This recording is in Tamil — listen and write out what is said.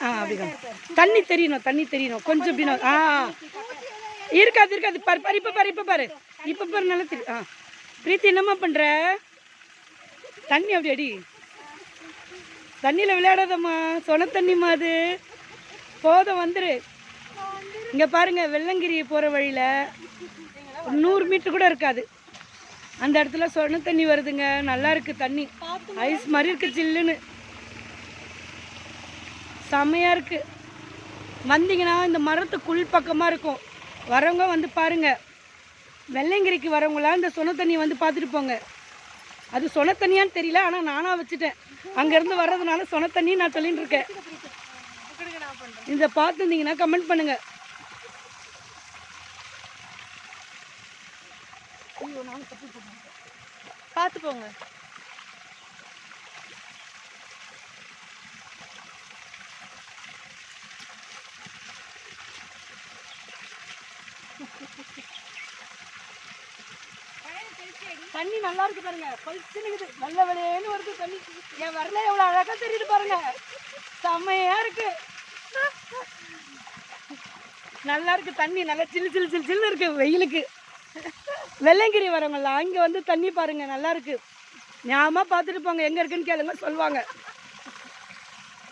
அப்படிதான் தண்ணி தெரியணும், தண்ணி தெரியணும் கொஞ்சம் இப்படின்னு. இருக்காது இருக்காது. பாரு பாரு இப்போ பாரு, இப்போ பாரு, இப்போ பாரு, நல்லா தெரியும். பிரீத்தி என்னம்மா பண்ணுற? தண்ணி அப்படி அடி. தண்ணியில் விளையாடாதம்மா, சொன தண்ணிம்மா அது. போதும் வந்துரு. இங்கே பாருங்க, வெள்ளங்கிரி போகிற வழியில் 100 மீட்டர் கூட இருக்காது, அந்த இடத்துல சொன தண்ணி வருதுங்க. நல்லா இருக்கு தண்ணி, ஐஸ் மாதிரி இருக்கு, சில்லுன்னு செம்மையாக இருக்கு. வந்தீங்கன்னா இந்த மரத்துக்குள் பக்கமாக இருக்கும். வரவங்க வந்து பாருங்க, வெள்ளங்கிரிக்கு வரவங்களாம் இந்த சொன தண்ணியை வந்து பார்த்துட்டு போங்க. அது சொன தண்ணியான்னு தெரியல, ஆனால் நானாக வச்சுட்டேன். அங்கேருந்து வர்றதுனால சொன தண்ணி நான் சொல்லிட்டு இருக்கேன். இந்த பார்த்துருந்தீங்கன்னா கமெண்ட் பண்ணுங்க. பார்த்து போங்க. தண்ணி நல்லா இருக்கு பாருங்க, பளிச்சுன்னு நல்ல விளையாண்டு வருது தண்ணி. என் வரல எவ்வளோ அழகா தெரியுது பாருங்க, செம்மையா இருக்கு. நல்லா இருக்கு தண்ணி, நல்லா சில்லு சில்லு சில்லு சில்லு இருக்கு வெயிலுக்கு. வெள்ளங்கிரி வரவங்களாம் இங்கே வந்து தண்ணி பாருங்க, நல்லா இருக்கு. ஞாபகமாக பார்த்துட்டு போங்க, எங்கே இருக்குன்னு கேளுங்க சொல்லுவாங்க.